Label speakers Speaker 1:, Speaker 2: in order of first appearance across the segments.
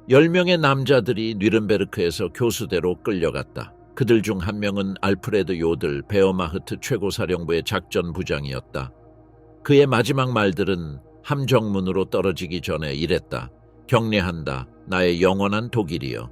Speaker 1: 10명의 남자들이 뉘른베르크에서 교수대로 끌려갔다. 그들 중 한 명은 알프레드 요들 베어마흐트 최고사령부의 작전부장이었다. 그의 마지막 말들은 함정문으로 떨어지기 전에 이랬다. 경례한다. 나의 영원한 독일이여.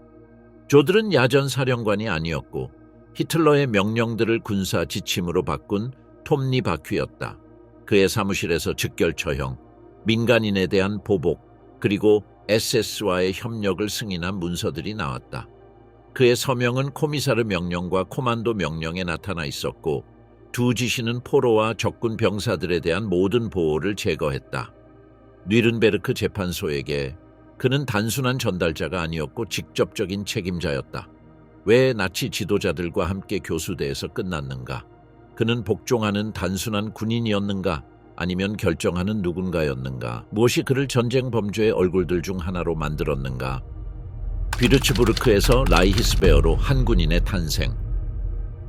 Speaker 1: 조들은 야전 사령관이 아니었고 히틀러의 명령들을 군사 지침으로 바꾼 톱니 바퀴였다. 그의 사무실에서 즉결 처형, 민간인에 대한 보복, 그리고 SS와의 협력을 승인한 문서들이 나왔다. 그의 서명은 코미사르 명령과 코만도 명령에 나타나 있었고 두 지시는 포로와 적군 병사들에 대한 모든 보호를 제거했다. 뉘른베르크 재판소에게 그는 단순한 전달자가 아니었고 직접적인 책임자였다. 왜 나치 지도자들과 함께 교수대에서 끝났는가? 그는 복종하는 단순한 군인이었는가? 아니면 결정하는 누군가였는가? 무엇이 그를 전쟁 범죄의 얼굴들 중 하나로 만들었는가? 비르츠부르크에서 라이히스베어로 한 군인의 탄생.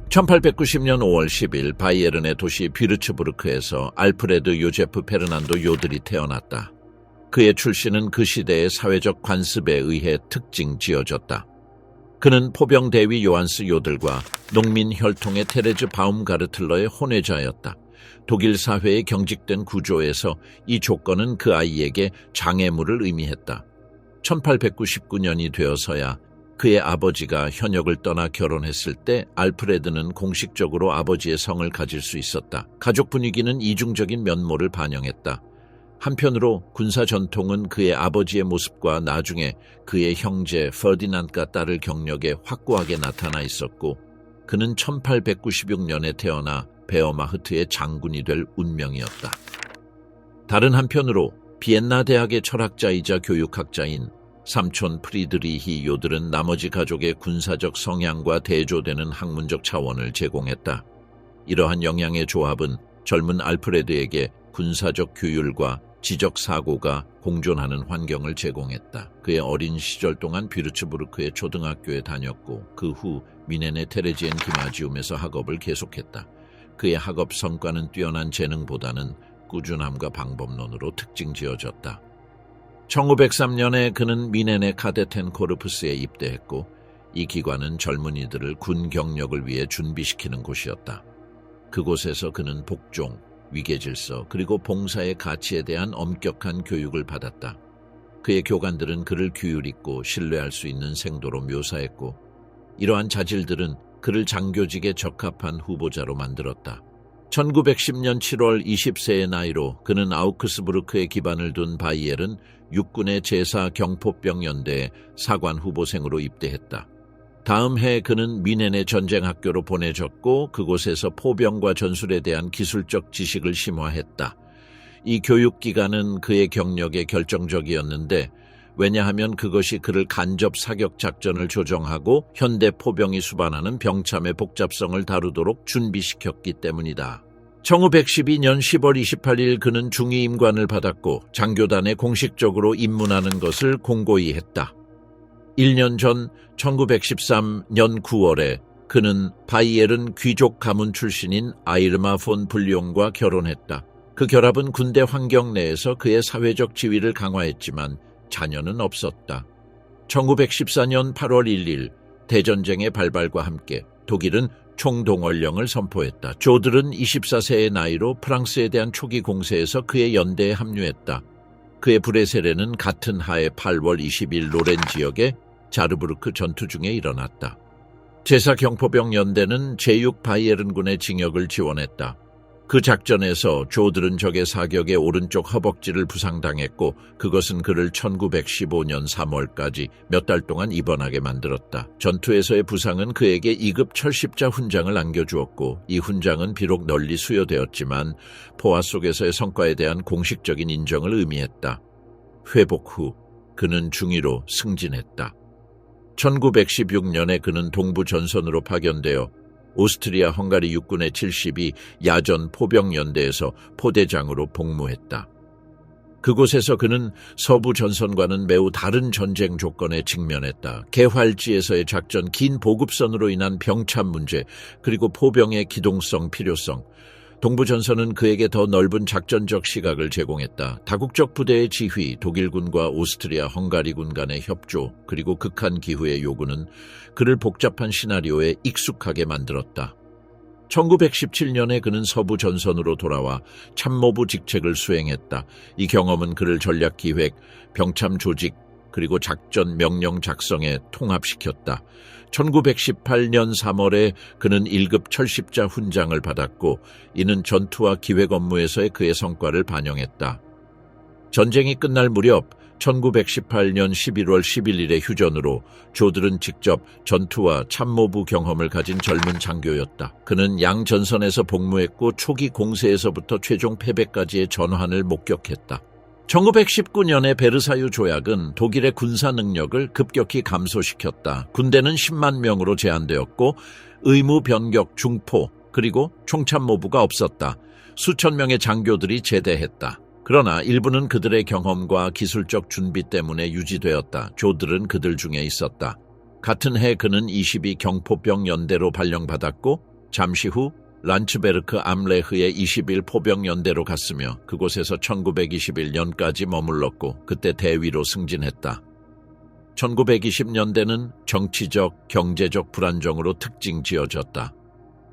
Speaker 1: 1890년 5월 10일 바이에른의 도시 비르츠부르크에서 알프레드 요제프 페르난도 요들이 태어났다. 그의 출신은 그 시대의 사회적 관습에 의해 특징 지어졌다. 그는 포병 대위 요한스 요들과 농민 혈통의 테레즈 바움가르틀러의 혼외자였다. 독일 사회의 경직된 구조에서 이 조건은 그 아이에게 장애물을 의미했다. 1899년이 되어서야 그의 아버지가 현역을 떠나 결혼했을 때 알프레드는 공식적으로 아버지의 성을 가질 수 있었다. 가족 분위기는 이중적인 면모를 반영했다. 한편으로 군사 전통은 그의 아버지의 모습과 나중에 그의 형제 퍼디난드가 딸을 경력에 확고하게 나타나 있었고 그는 1896년에 태어나 베어마흐트의 장군이 될 운명이었다. 다른 한편으로 비엔나 대학의 철학자이자 교육학자인 삼촌 프리드리히 요들은 나머지 가족의 군사적 성향과 대조되는 학문적 차원을 제공했다. 이러한 영향의 조합은 젊은 알프레드에게 군사적 규율과 지적 사고가 공존하는 환경을 제공했다. 그의 어린 시절 동안 비르츠부르크의 초등학교에 다녔고 그 후 미넨의 테레지엔 기마지움에서 학업을 계속했다. 그의 학업 성과는 뛰어난 재능보다는 꾸준함과 방법론으로 특징 지어졌다. 1903년에 그는 미넨의 카데텐 코르푸스에 입대했고 이 기관은 젊은이들을 군 경력을 위해 준비시키는 곳이었다. 그곳에서 그는 복종, 위계질서 그리고 봉사의 가치에 대한 엄격한 교육을 받았다. 그의 교관들은 그를 규율있고 신뢰할 수 있는 생도로 묘사했고 이러한 자질들은 그를 장교직에 적합한 후보자로 만들었다. 1910년 7월 20세의 나이로 그는 아우크스부르크에 기반을 둔 바이에른 육군의 제4경포병 연대에 사관 후보생으로 입대했다. 다음 해 그는 미넨의 전쟁학교로 보내졌고 그곳에서 포병과 전술에 대한 기술적 지식을 심화했다. 이 교육기간은 그의 경력에 결정적이었는데 왜냐하면 그것이 그를 간접 사격 작전을 조정하고 현대 포병이 수반하는 병참의 복잡성을 다루도록 준비시켰기 때문이다. 1912년 10월 28일 그는 중위 임관을 받았고 장교단에 공식적으로 입문하는 것을 공고히 했다. 1년 전 1913년 9월에 그는 바이에른 귀족 가문 출신인 아이르마 폰 불룡과 결혼했다. 그 결합은 군대 환경 내에서 그의 사회적 지위를 강화했지만 자녀는 없었다. 1914년 8월 1일 대전쟁의 발발과 함께 독일은 총동원령을 선포했다. 조들은 24세의 나이로 프랑스에 대한 초기 공세에서 그의 연대에 합류했다. 그의 불의 세례는 같은 하해 8월 20일 로렌 지역의 자르부르크 전투 중에 일어났다. 제4경포병 연대는 제6 바이에른군의 징역을 지원했다. 그 작전에서 조들은 적의 사격에 오른쪽 허벅지를 부상당했고 그것은 그를 1915년 3월까지 몇 달 동안 입원하게 만들었다. 전투에서의 부상은 그에게 2급 철십자 훈장을 안겨주었고 이 훈장은 비록 널리 수여되었지만 포화 속에서의 성과에 대한 공식적인 인정을 의미했다. 회복 후 그는 중위로 승진했다. 1916년에 그는 동부 전선으로 파견되어 오스트리아 헝가리 육군의 72 야전 포병연대에서 포대장으로 복무했다. 그곳에서 그는 서부 전선과는 매우 다른 전쟁 조건에 직면했다. 개활지에서의 작전, 긴 보급선으로 인한 병참 문제, 그리고 포병의 기동성 필요성, 동부전선은 그에게 더 넓은 작전적 시각을 제공했다. 다국적 부대의 지휘, 독일군과 오스트리아 헝가리군 간의 협조, 그리고 극한 기후의 요구는 그를 복잡한 시나리오에 익숙하게 만들었다. 1917년에 그는 서부 전선으로 돌아와 참모부 직책을 수행했다. 이 경험은 그를 전략기획, 병참 조직, 그리고 작전 명령 작성에 통합시켰다. 1918년 3월에 그는 1급 철십자 훈장을 받았고 이는 전투와 기획 업무에서의 그의 성과를 반영했다. 전쟁이 끝날 무렵 1918년 11월 11일의 휴전으로 조들은 직접 전투와 참모부 경험을 가진 젊은 장교였다. 그는 양 전선에서 복무했고 초기 공세에서부터 최종 패배까지의 전환을 목격했다. 1919년의 베르사유 조약은 독일의 군사 능력을 급격히 감소시켰다. 군대는 10만 명으로 제한되었고 의무 변경 중포 그리고 총참모부가 없었다. 수천 명의 장교들이 제대했다. 그러나 일부는 그들의 경험과 기술적 준비 때문에 유지되었다. 조들은 그들 중에 있었다. 같은 해 그는 22 경포병 연대로 발령받았고 잠시 후 란츠베르크 암레흐의 21 포병 연대로 갔으며 그곳에서 1921년까지 머물렀고 그때 대위로 승진했다. 1920년대는 정치적, 경제적 불안정으로 특징 지어졌다.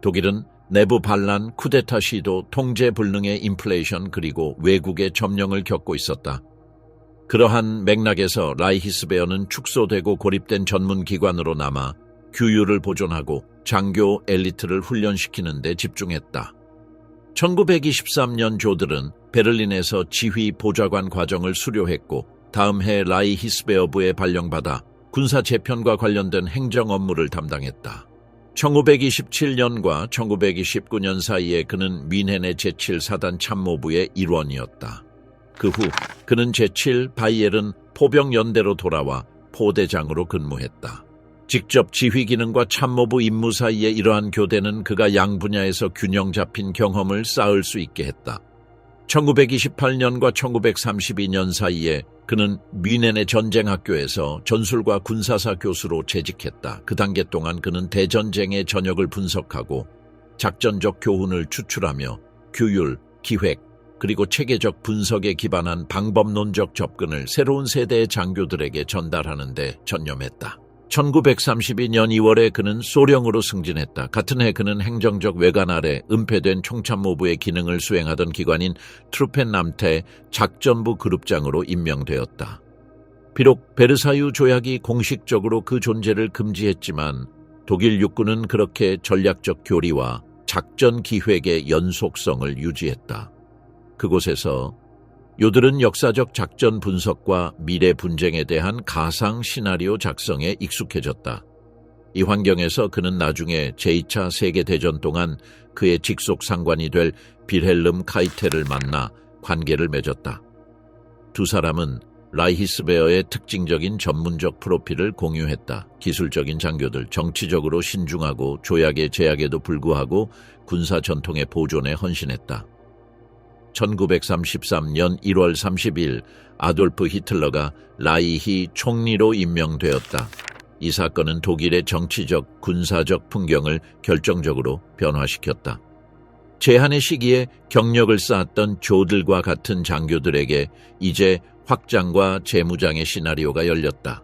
Speaker 1: 독일은 내부 반란, 쿠데타 시도, 통제 불능의 인플레이션 그리고 외국의 점령을 겪고 있었다. 그러한 맥락에서 라이히스베어는 축소되고 고립된 전문기관으로 남아 규율을 보존하고 장교 엘리트를 훈련시키는 데 집중했다. 1923년 조들은 베를린에서 지휘 보좌관 과정을 수료했고 다음 해 라이히스베어부에 발령받아 군사 재편과 관련된 행정 업무를 담당했다. 1927년과 1929년 사이에 그는 뮌헨의 제7사단 참모부의 일원이었다. 그 후 그는 제7 바이에른 포병연대로 돌아와 포대장으로 근무했다. 직접 지휘 기능과 참모부 임무 사이의 이러한 교대는 그가 양 분야에서 균형 잡힌 경험을 쌓을 수 있게 했다. 1928년과 1932년 사이에 그는 뮌헨의 전쟁학교에서 전술과 군사사 교수로 재직했다. 그 단계 동안 그는 대전쟁의 전역을 분석하고 작전적 교훈을 추출하며 규율, 기획, 그리고 체계적 분석에 기반한 방법론적 접근을 새로운 세대의 장교들에게 전달하는 데 전념했다. 1932년 2월에 그는 소령으로 승진했다. 같은 해 그는 행정적 외관 아래 은폐된 총참모부의 기능을 수행하던 기관인 트루펜남테 작전부 그룹장으로 임명되었다. 비록 베르사유 조약이 공식적으로 그 존재를 금지했지만 독일 육군은 그렇게 전략적 교리와 작전 기획의 연속성을 유지했다. 그곳에서 요들은 역사적 작전 분석과 미래 분쟁에 대한 가상 시나리오 작성에 익숙해졌다. 이 환경에서 그는 나중에 제2차 세계대전 동안 그의 직속 상관이 될 빌헬름 카이테를 만나 관계를 맺었다. 두 사람은 라이히스베어의 특징적인 전문적 프로필을 공유했다. 기술적인 장교들, 정치적으로 신중하고 조약의 제약에도 불구하고 군사 전통의 보존에 헌신했다. 1933년 1월 30일 아돌프 히틀러가 라이히 총리로 임명되었다. 이 사건은 독일의 정치적, 군사적 풍경을 결정적으로 변화시켰다. 제한의 시기에 경력을 쌓았던 조들과 같은 장교들에게 이제 확장과 재무장의 시나리오가 열렸다.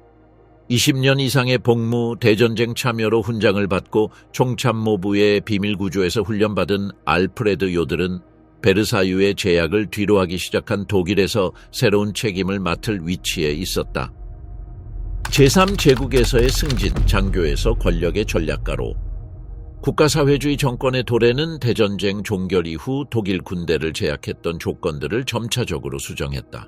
Speaker 1: 20년 이상의 복무, 대전쟁 참여로 훈장을 받고 총참모부의 비밀구조에서 훈련받은 알프레드 요들은 베르사유의 제약을 뒤로하기 시작한 독일에서 새로운 책임을 맡을 위치에 있었다. 제3제국에서의 승진, 장교에서 권력의 전략가로. 국가사회주의 정권의 도래는 대전쟁 종결 이후 독일 군대를 제약했던 조건들을 점차적으로 수정했다.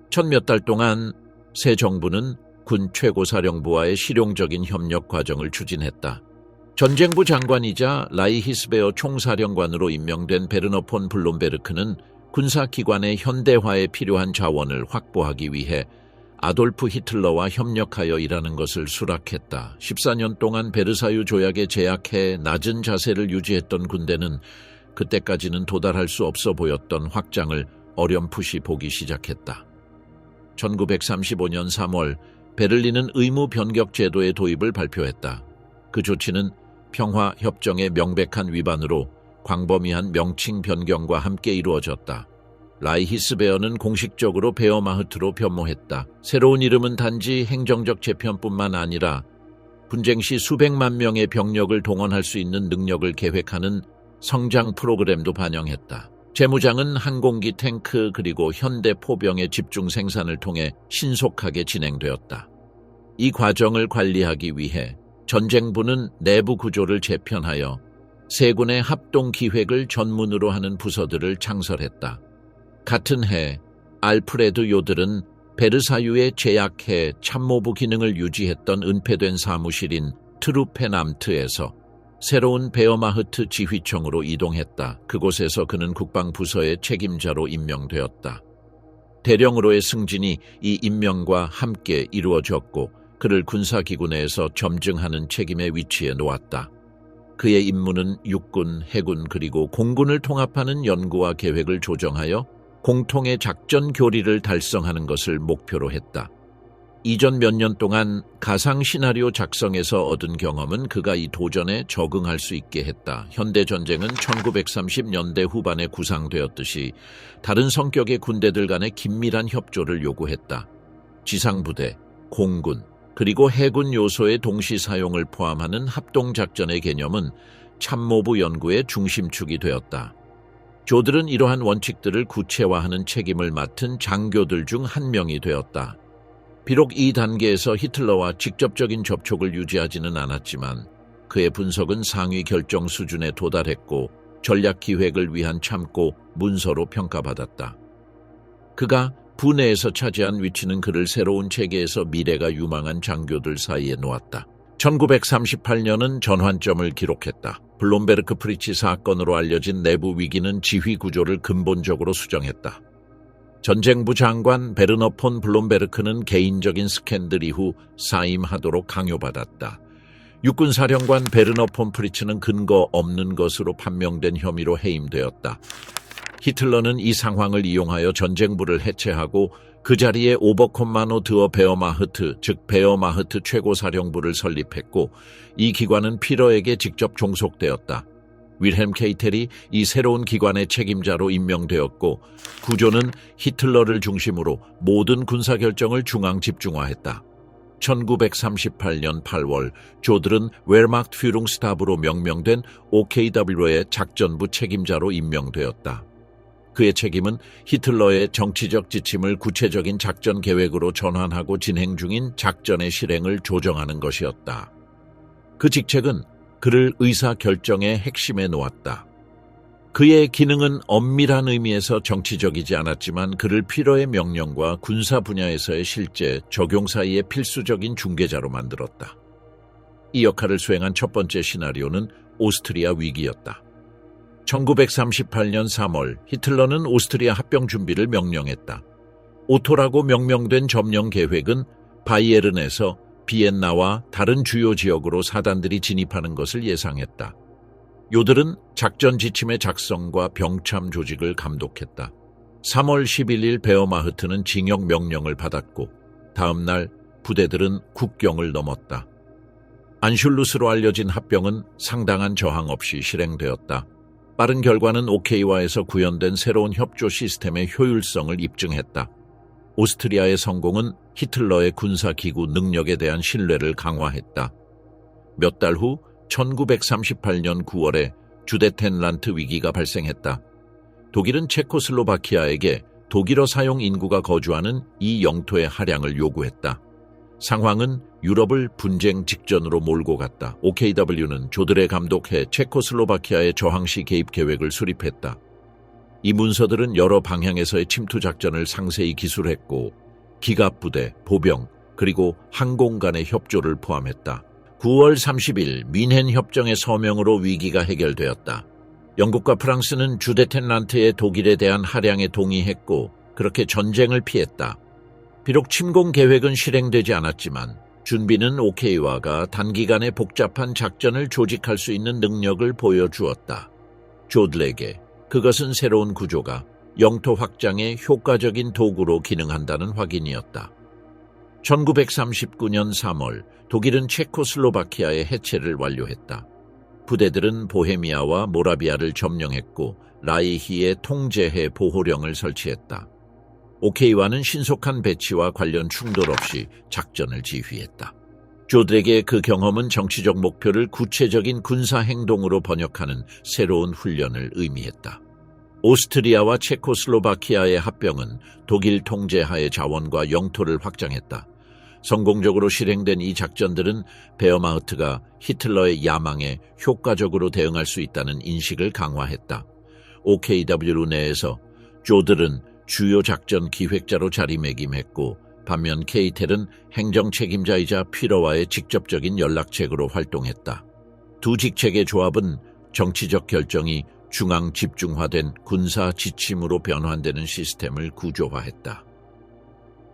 Speaker 1: 첫 몇 달 동안 새 정부는 군 최고사령부와의 실용적인 협력 과정을 추진했다. 전쟁부 장관이자 라이히스베어 총사령관으로 임명된 베르너 폰 블롬베르크는 군사기관의 현대화에 필요한 자원을 확보하기 위해 아돌프 히틀러와 협력하여 일하는 것을 수락했다. 14년 동안 베르사유 조약에 제약해 낮은 자세를 유지했던 군대는 그때까지는 도달할 수 없어 보였던 확장을 어렴풋이 보기 시작했다. 1935년 3월 베를린은 의무 변경 제도의 도입을 발표했다. 그 조치는 평화협정의 명백한 위반으로 광범위한 명칭 변경과 함께 이루어졌다. 라이히스베어는 공식적으로 베어마흐트로 변모했다. 새로운 이름은 단지 행정적 재편뿐만 아니라 분쟁 시 수백만 명의 병력을 동원할 수 있는 능력을 계획하는 성장 프로그램도 반영했다. 재무장은 항공기, 탱크 그리고 현대 포병의 집중 생산을 통해 신속하게 진행되었다. 이 과정을 관리하기 위해 전쟁부는 내부 구조를 재편하여 세 군의 합동 기획을 전문으로 하는 부서들을 창설했다. 같은 해 알프레드 요들은 베르사유에 제약해 참모부 기능을 유지했던 은폐된 사무실인 트루페남트에서 새로운 베어마흐트 지휘청으로 이동했다. 그곳에서 그는 국방부서의 책임자로 임명되었다. 대령으로의 승진이 이 임명과 함께 이루어졌고 그를 군사기구 내에서 점증하는 책임의 위치에 놓았다. 그의 임무는 육군, 해군 그리고 공군을 통합하는 연구와 계획을 조정하여 공통의 작전 교리를 달성하는 것을 목표로 했다. 이전 몇 년 동안 가상 시나리오 작성에서 얻은 경험은 그가 이 도전에 적응할 수 있게 했다. 현대전쟁은 1930년대 후반에 구상되었듯이 다른 성격의 군대들 간의 긴밀한 협조를 요구했다. 지상부대, 공군, 그리고 해군 요소의 동시 사용을 포함하는 합동작전의 개념은 참모부 연구의 중심축이 되었다. 조들은 이러한 원칙들을 구체화하는 책임을 맡은 장교들 중 한 명이 되었다. 비록 이 단계에서 히틀러와 직접적인 접촉을 유지하지는 않았지만 그의 분석은 상위 결정 수준에 도달했고 전략 기획을 위한 참고 문서로 평가받았다. 그가 부내에서 차지한 위치는 그를 새로운 체계에서 미래가 유망한 장교들 사이에 놓았다. 1938년은 전환점을 기록했다. 블롬베르크 프리치 사건으로 알려진 내부 위기는 지휘 구조를 근본적으로 수정했다. 전쟁부 장관 베르너 폰 블롬베르크는 개인적인 스캔들 이후 사임하도록 강요받았다. 육군사령관 베르너 폰 프리츠는 근거 없는 것으로 판명된 혐의로 해임되었다. 히틀러는 이 상황을 이용하여 전쟁부를 해체하고 그 자리에 오버콤마노 드어 베어마흐트, 즉 베어마흐트 최고사령부를 설립했고 이 기관은 피러에게 직접 종속되었다. 윌헬m 케이텔이 이 새로운 기관의 책임자로 임명되었고 구조는 히틀러를 중심으로 모든 군사결정을 중앙 집중화했다. 1938년 8월 조들은 웨르마크트 führungstab으로 명명된 OKW의 작전부 책임자로 임명되었다. 그의 책임은 히틀러의 정치적 지침을 구체적인 작전 계획으로 전환하고 진행 중인 작전의 실행을 조정하는 것이었다. 그 직책은 그를 의사결정의 핵심에 놓았다. 그의 기능은 엄밀한 의미에서 정치적이지 않았지만 그를 피러의 명령과 군사 분야에서의 실제 적용 사이의 필수적인 중개자로 만들었다. 이 역할을 수행한 첫 번째 시나리오는 오스트리아 위기였다. 1938년 3월 히틀러는 오스트리아 합병 준비를 명령했다. 오토라고 명명된 점령 계획은 바이에른에서 비엔나와 다른 주요 지역으로 사단들이 진입하는 것을 예상했다. 요들은 작전 지침의 작성과 병참 조직을 감독했다. 3월 11일 베어마흐트는 징역 명령을 받았고 다음 날 부대들은 국경을 넘었다. 안슐루스로 알려진 합병은 상당한 저항 없이 실행되었다. 빠른 결과는 OK와에서 구현된 새로운 협조 시스템의 효율성을 입증했다. 오스트리아의 성공은 히틀러의 군사기구 능력에 대한 신뢰를 강화했다. 몇 달 후 1938년 9월에 주데텐란트 위기가 발생했다. 독일은 체코슬로바키아에게 독일어 사용 인구가 거주하는 이 영토의 할양을 요구했다. 상황은 유럽을 분쟁 직전으로 몰고 갔다. OKW는 조들에 감독해 체코슬로바키아의 저항시 개입 계획을 수립했다. 이 문서들은 여러 방향에서의 침투 작전을 상세히 기술했고 기갑부대, 보병, 그리고 항공 간의 협조를 포함했다. 9월 30일 뮌헨 협정의 서명으로 위기가 해결되었다. 영국과 프랑스는 주데텐란트의 독일에 대한 할양에 동의했고 그렇게 전쟁을 피했다. 비록 침공 계획은 실행되지 않았지만 준비는 OK와가 단기간에 복잡한 작전을 조직할 수 있는 능력을 보여주었다. 조들에게 그것은 새로운 구조가 영토 확장의 효과적인 도구로 기능한다는 확인이었다. 1939년 3월 독일은 체코슬로바키아의 해체를 완료했다. 부대들은 보헤미아와 모라비아를 점령했고 라이히의 통제해 보호령을 설치했다. 오케이와는 신속한 배치와 관련 충돌 없이 작전을 지휘했다. 조들에게 그 경험은 정치적 목표를 구체적인 군사 행동으로 번역하는 새로운 훈련을 의미했다. 오스트리아와 체코슬로바키아의 합병은 독일 통제하의 자원과 영토를 확장했다. 성공적으로 실행된 이 작전들은 베어마흐트가 히틀러의 야망에 효과적으로 대응할 수 있다는 인식을 강화했다. OKW 내에서 조들은 주요 작전 기획자로 자리매김했고 반면 케이텔은 행정 책임자이자 피러와의 직접적인 연락책으로 활동했다. 두 직책의 조합은 정치적 결정이 중앙 집중화된 군사 지침으로 변환되는 시스템을 구조화했다.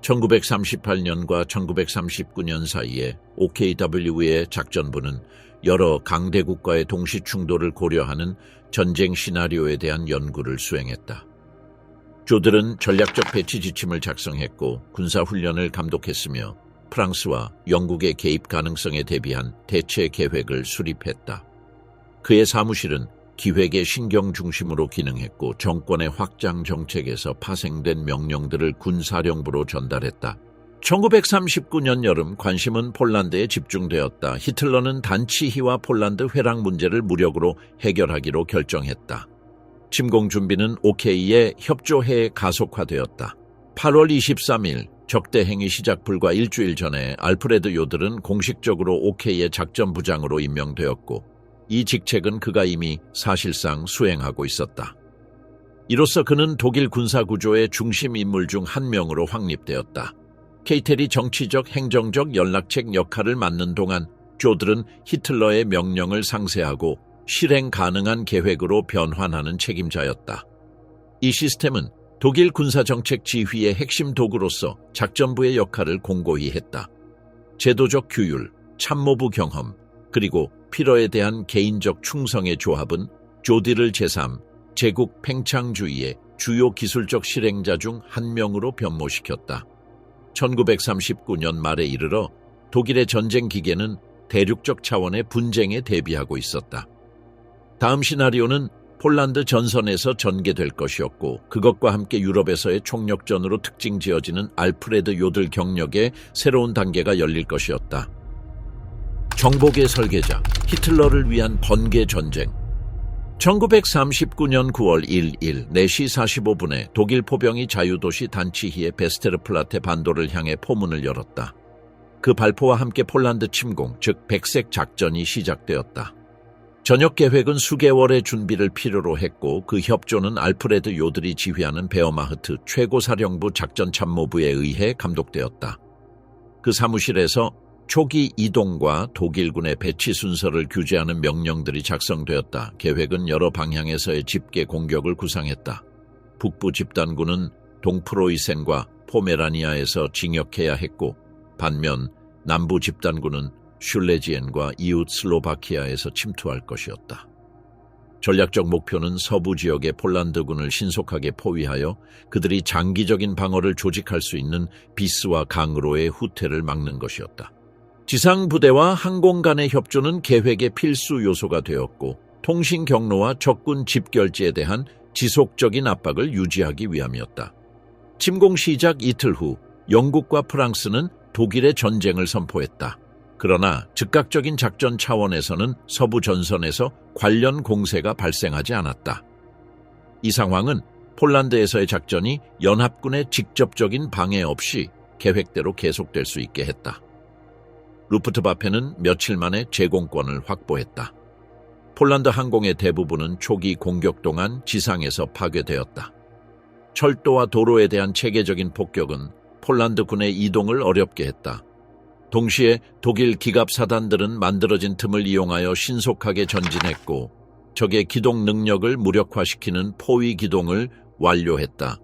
Speaker 1: 1938년과 1939년 사이에 OKW의 작전부는 여러 강대국과의 동시 충돌을 고려하는 전쟁 시나리오에 대한 연구를 수행했다. 조들은 전략적 배치 지침을 작성했고 군사훈련을 감독했으며 프랑스와 영국의 개입 가능성에 대비한 대체 계획을 수립했다. 그의 사무실은 기획의 신경 중심으로 기능했고 정권의 확장 정책에서 파생된 명령들을 군사령부로 전달했다. 1939년 여름 관심은 폴란드에 집중되었다. 히틀러는 단치히와 폴란드 회랑 문제를 무력으로 해결하기로 결정했다. 침공 준비는 오케이의 협조해에 가속화되었다. 8월 23일 적대 행위 시작 불과 일주일 전에 알프레드 요들은 공식적으로 오케이의 작전부장으로 임명되었고 이 직책은 그가 이미 사실상 수행하고 있었다. 이로써 그는 독일 군사구조의 중심 인물 중 한 명으로 확립되었다. 케이텔이 정치적, 행정적 연락책 역할을 맡는 동안 조들은 히틀러의 명령을 상세하고 실행 가능한 계획으로 변환하는 책임자였다. 이 시스템은 독일 군사정책 지휘의 핵심 도구로서 작전부의 역할을 공고히 했다. 제도적 규율, 참모부 경험, 그리고 피러에 대한 개인적 충성의 조합은 조디를 제3 제국 팽창주의의 주요 기술적 실행자 중 한 명으로 변모시켰다. 1939년 말에 이르러 독일의 전쟁 기계는 대륙적 차원의 분쟁에 대비하고 있었다. 다음 시나리오는 폴란드 전선에서 전개될 것이었고 그것과 함께 유럽에서의 총력전으로 특징 지어지는 알프레드 요들 경력의 새로운 단계가 열릴 것이었다. 정복의 설계자, 히틀러를 위한 번개 전쟁. 1939년 9월 1일 4시 45분에 독일 포병이 자유도시 단치히의 베스테르플라테 반도를 향해 포문을 열었다. 그 발포와 함께 폴란드 침공, 즉 백색 작전이 시작되었다. 전역 계획은 수개월의 준비를 필요로 했고 그 협조는 알프레드 요들이 지휘하는 베어마흐트 최고사령부 작전참모부에 의해 감독되었다. 그 사무실에서 초기 이동과 독일군의 배치 순서를 규제하는 명령들이 작성되었다. 계획은 여러 방향에서의 집계 공격을 구상했다. 북부 집단군은 동프로이센과 포메라니아에서 징역해야 했고 반면 남부 집단군은 슐레지엔과 이웃 슬로바키아에서 침투할 것이었다. 전략적 목표는 서부 지역의 폴란드군을 신속하게 포위하여 그들이 장기적인 방어를 조직할 수 있는 비스와 강으로의 후퇴를 막는 것이었다. 지상부대와 항공 간의 협조는 계획의 필수 요소가 되었고 통신 경로와 적군 집결지에 대한 지속적인 압박을 유지하기 위함이었다. 침공 시작 이틀 후 영국과 프랑스는 독일의 전쟁을 선포했다. 그러나 즉각적인 작전 차원에서는 서부 전선에서 관련 공세가 발생하지 않았다. 이 상황은 폴란드에서의 작전이 연합군의 직접적인 방해 없이 계획대로 계속될 수 있게 했다. 루프트바페는 며칠 만에 제공권을 확보했다. 폴란드 항공의 대부분은 초기 공격 동안 지상에서 파괴되었다. 철도와 도로에 대한 체계적인 폭격은 폴란드 군의 이동을 어렵게 했다. 동시에 독일 기갑사단들은 만들어진 틈을 이용하여 신속하게 전진했고 적의 기동 능력을 무력화시키는 포위 기동을 완료했다.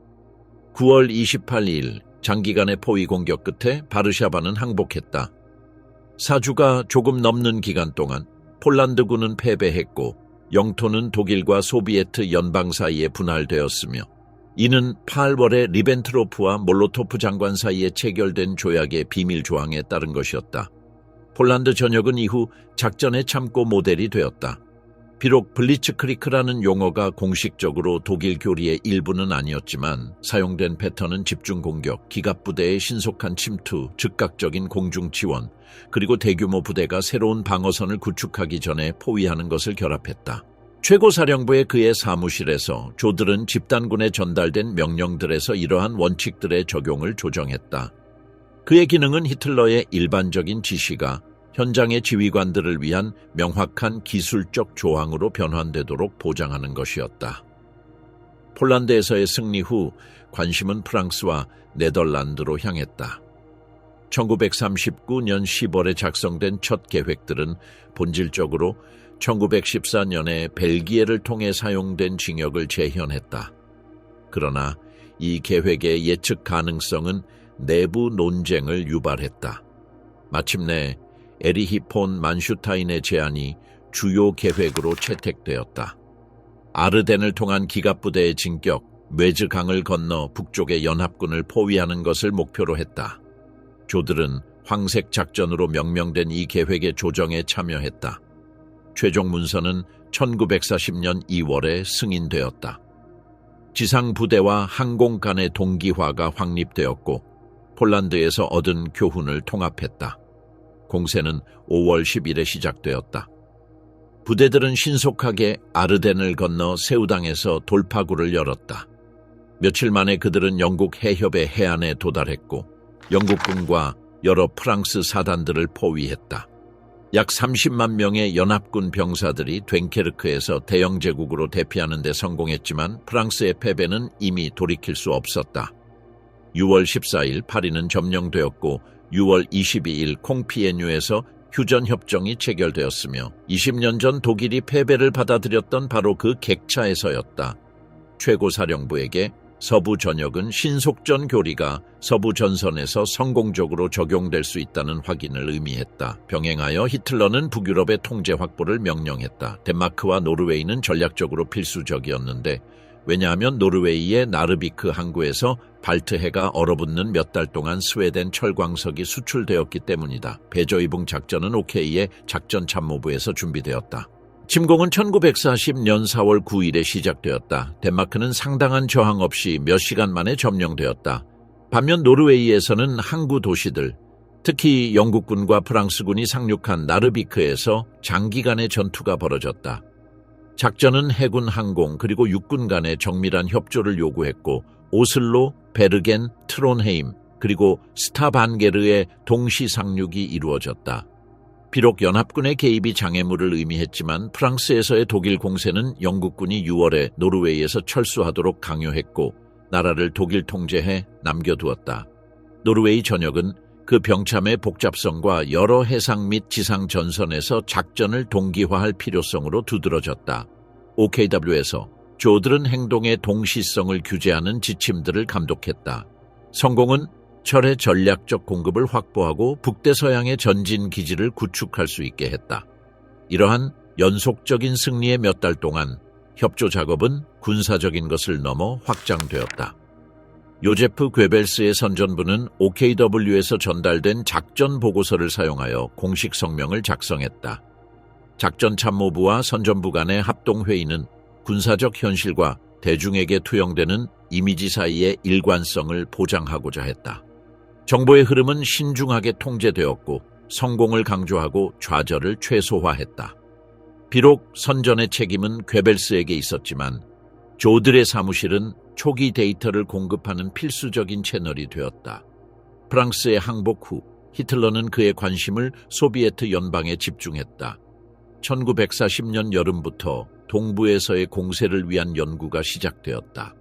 Speaker 1: 9월 28일 장기간의 포위 공격 끝에 바르샤바는 항복했다. 4주가 조금 넘는 기간 동안 폴란드군은 패배했고 영토는 독일과 소비에트 연방 사이에 분할되었으며 이는 8월에 리벤트로프와 몰로토프 장관 사이에 체결된 조약의 비밀 조항에 따른 것이었다. 폴란드 전역은 이후 작전의 참고 모델이 되었다. 비록 블리츠크리크라는 용어가 공식적으로 독일 교리의 일부는 아니었지만 사용된 패턴은 집중 공격, 기갑부대의 신속한 침투, 즉각적인 공중 지원, 그리고 대규모 부대가 새로운 방어선을 구축하기 전에 포위하는 것을 결합했다. 최고사령부의 그의 사무실에서 조들은 집단군에 전달된 명령들에서 이러한 원칙들의 적용을 조정했다. 그의 기능은 히틀러의 일반적인 지시가 현장의 지휘관들을 위한 명확한 기술적 조항으로 변환되도록 보장하는 것이었다. 폴란드에서의 승리 후 관심은 프랑스와 네덜란드로 향했다. 1939년 10월에 작성된 첫 계획들은 본질적으로 1914년에 벨기에를 통해 사용된 징역을 재현했다. 그러나 이 계획의 예측 가능성은 내부 논쟁을 유발했다. 마침내 에리히 폰 만슈타인의 제안이 주요 계획으로 채택되었다. 아르덴을 통한 기갑부대의 진격, 메즈강을 건너 북쪽의 연합군을 포위하는 것을 목표로 했다. 조들은 황색 작전으로 명명된 이 계획의 조정에 참여했다. 최종 문서는 1940년 2월에 승인되었다. 지상부대와 항공 간의 동기화가 확립되었고 폴란드에서 얻은 교훈을 통합했다. 공세는 5월 10일에 시작되었다. 부대들은 신속하게 아르덴을 건너 세우당에서 돌파구를 열었다. 며칠 만에 그들은 영국 해협의 해안에 도달했고 영국군과 여러 프랑스 사단들을 포위했다. 약 30만 명의 연합군 병사들이 됭케르크에서 대영 제국으로 대피하는 데 성공했지만 프랑스의 패배는 이미 돌이킬 수 없었다. 6월 14일 파리는 점령되었고 6월 22일 콩피에뉴에서 휴전협정이 체결되었으며 20년 전 독일이 패배를 받아들였던 바로 그 객차에서였다. 최고사령부에게 서부 전역은 신속전 교리가 서부 전선에서 성공적으로 적용될 수 있다는 확인을 의미했다. 병행하여 히틀러는 북유럽의 통제 확보를 명령했다. 덴마크와 노르웨이는 전략적으로 필수적이었는데 왜냐하면 노르웨이의 나르비크 항구에서 발트해가 얼어붙는 몇 달 동안 스웨덴 철광석이 수출되었기 때문이다. 배저이붕 작전은 오케이의 작전참모부에서 준비되었다. 침공은 1940년 4월 9일에 시작되었다. 덴마크는 상당한 저항 없이 몇 시간 만에 점령되었다. 반면 노르웨이에서는 항구 도시들, 특히 영국군과 프랑스군이 상륙한 나르비크에서 장기간의 전투가 벌어졌다. 작전은 해군 항공 그리고 육군 간의 정밀한 협조를 요구했고 오슬로, 베르겐, 트론헤임 그리고 스타반게르의 동시 상륙이 이루어졌다. 비록 연합군의 개입이 장애물을 의미했지만 프랑스에서의 독일 공세는 영국군이 6월에 노르웨이에서 철수하도록 강요했고 나라를 독일 통제해 남겨두었다. 노르웨이 전역은 그 병참의 복잡성과 여러 해상 및 지상 전선에서 작전을 동기화할 필요성으로 두드러졌다. OKW에서 조들은 행동의 동시성을 규제하는 지침들을 감독했다. 성공은 철의 전략적 공급을 확보하고 북대서양의 전진 기지를 구축할 수 있게 했다. 이러한 연속적인 승리의 몇 달 동안 협조 작업은 군사적인 것을 넘어 확장되었다. 요제프 괴벨스의 선전부는 OKW에서 전달된 작전 보고서를 사용하여 공식 성명을 작성했다. 작전참모부와 선전부 간의 합동회의는 군사적 현실과 대중에게 투영되는 이미지 사이의 일관성을 보장하고자 했다. 정보의 흐름은 신중하게 통제되었고 성공을 강조하고 좌절을 최소화했다. 비록 선전의 책임은 괴벨스에게 있었지만 조들의 사무실은 초기 데이터를 공급하는 필수적인 채널이 되었다. 프랑스의 항복 후 히틀러는 그의 관심을 소비에트 연방에 집중했다. 1940년 여름부터 동부에서의 공세를 위한 연구가 시작되었다.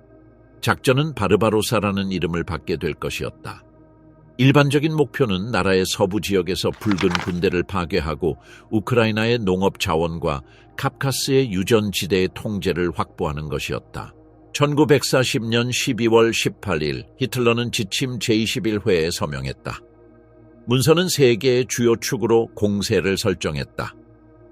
Speaker 1: 작전은 바르바로사라는 이름을 받게 될 것이었다. 일반적인 목표는 나라의 서부 지역에서 붉은 군대를 파괴하고 우크라이나의 농업 자원과 카프카스의 유전지대의 통제를 확보하는 것이었다. 1940년 12월 18일 히틀러는 지침 제21회에 서명했다. 문서는 세 개의 주요 축으로 공세를 설정했다.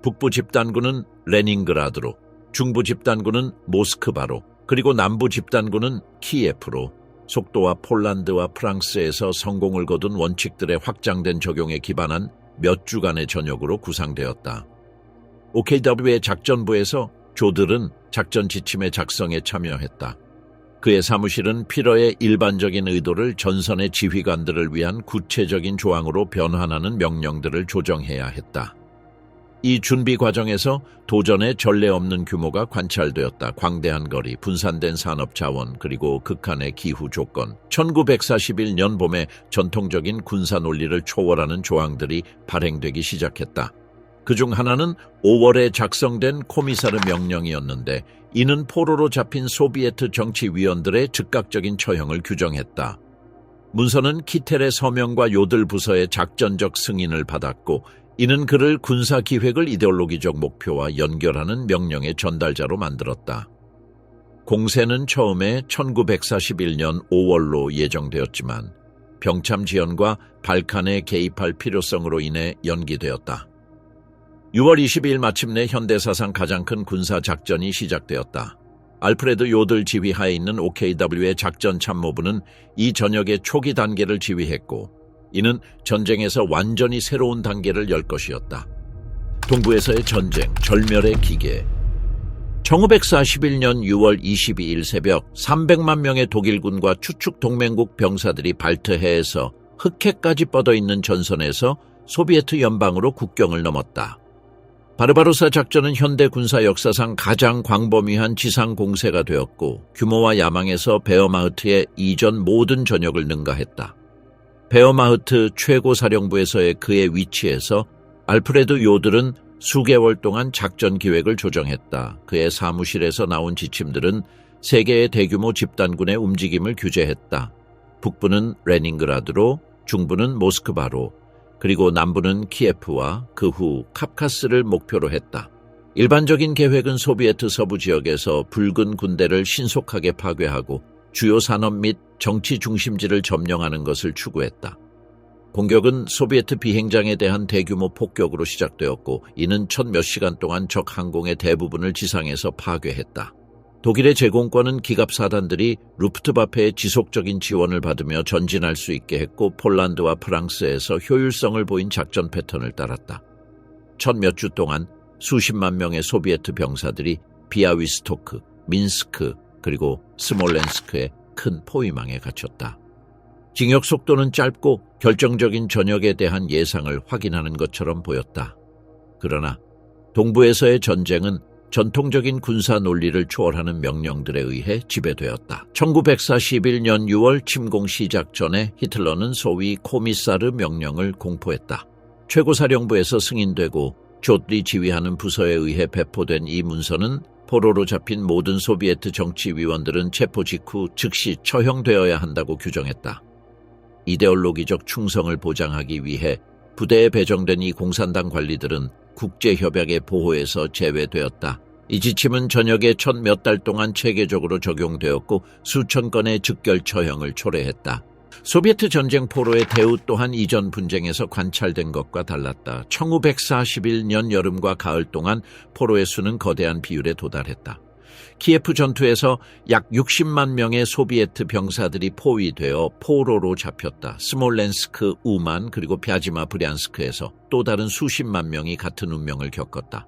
Speaker 1: 북부 집단군은 레닌그라드로, 중부 집단군은 모스크바로, 그리고 남부 집단군은 키예프로 속도와 폴란드와 프랑스에서 성공을 거둔 원칙들의 확장된 적용에 기반한 몇 주간의 전역으로 구상되었다. OKW의 작전부에서 조들은 작전 지침의 작성에 참여했다. 그의 사무실은 피러의 일반적인 의도를 전선의 지휘관들을 위한 구체적인 조항으로 변환하는 명령들을 조정해야 했다. 이 준비 과정에서 도전의 전례 없는 규모가 관찰되었다. 광대한 거리, 분산된 산업 자원, 그리고 극한의 기후 조건. 1941년 봄에 전통적인 군사 논리를 초월하는 조항들이 발행되기 시작했다. 그중 하나는 5월에 작성된 코미사르 명령이었는데 이는 포로로 잡힌 소비에트 정치위원들의 즉각적인 처형을 규정했다. 문서는 키텔의 서명과 요들 부서의 작전적 승인을 받았고 이는 그를 군사기획을 이데올로기적 목표와 연결하는 명령의 전달자로 만들었다. 공세는 처음에 1941년 5월로 예정되었지만 병참 지연과 발칸에 개입할 필요성으로 인해 연기되었다. 6월 22일 마침내 현대사상 가장 큰 군사작전이 시작되었다. 알프레드 요들 지휘하에 있는 OKW의 작전참모부는 이 전역의 초기 단계를 지휘했고 이는 전쟁에서 완전히 새로운 단계를 열 것이었다. 동부에서의 전쟁, 절멸의 기계. 1941년 6월 22일 새벽 300만 명의 독일군과 추축 동맹국 병사들이 발트해에서 흑해까지 뻗어있는 전선에서 소비에트 연방으로 국경을 넘었다. 바르바로사 작전은 현대 군사 역사상 가장 광범위한 지상 공세가 되었고 규모와 야망에서 베어마흐트의 이전 모든 전역을 능가했다. 베어마흐트 최고사령부에서의 그의 위치에서 알프레드 요들은 수개월 동안 작전 기획을 조정했다. 그의 사무실에서 나온 지침들은 세계의 대규모 집단군의 움직임을 규제했다. 북부는 레닌그라드로, 중부는 모스크바로, 그리고 남부는 키예프와 그 후 카프카스를 목표로 했다. 일반적인 계획은 소비에트 서부 지역에서 붉은 군대를 신속하게 파괴하고 주요 산업 및 정치 중심지를 점령하는 것을 추구했다. 공격은 소비에트 비행장에 대한 대규모 폭격으로 시작되었고 이는 첫 몇 시간 동안 적 항공의 대부분을 지상에서 파괴했다. 독일의 제공권은 기갑사단들이 루프트바페의 지속적인 지원을 받으며 전진할 수 있게 했고 폴란드와 프랑스에서 효율성을 보인 작전 패턴을 따랐다. 첫 몇 주 동안 수십만 명의 소비에트 병사들이 비아위스토크, 민스크, 그리고 스몰렌스크의 큰 포위망에 갇혔다. 징역 속도는 짧고 결정적인 전역에 대한 예상을 확인하는 것처럼 보였다. 그러나 동부에서의 전쟁은 전통적인 군사 논리를 초월하는 명령들에 의해 지배되었다. 1941년 6월 침공 시작 전에 히틀러는 소위 코미사르 명령을 공포했다. 최고사령부에서 승인되고 조들이 지휘하는 부서에 의해 배포된 이 문서는 포로로 잡힌 모든 소비에트 정치위원들은 체포 직후 즉시 처형되어야 한다고 규정했다. 이데올로기적 충성을 보장하기 위해 부대에 배정된 이 공산당 관리들은 국제협약의 보호에서 제외되었다. 이 지침은 전역에 첫 몇 달 동안 체계적으로 적용되었고 수천 건의 즉결 처형을 초래했다. 소비에트 전쟁 포로의 대우 또한 이전 분쟁에서 관찰된 것과 달랐다. 1941년 여름과 가을 동안 포로의 수는 거대한 비율에 도달했다. 키예프 전투에서 약 60만 명의 소비에트 병사들이 포위되어 포로로 잡혔다. 스몰렌스크, 우만, 그리고 벼지마 브리안스크에서 또 다른 수십만 명이 같은 운명을 겪었다.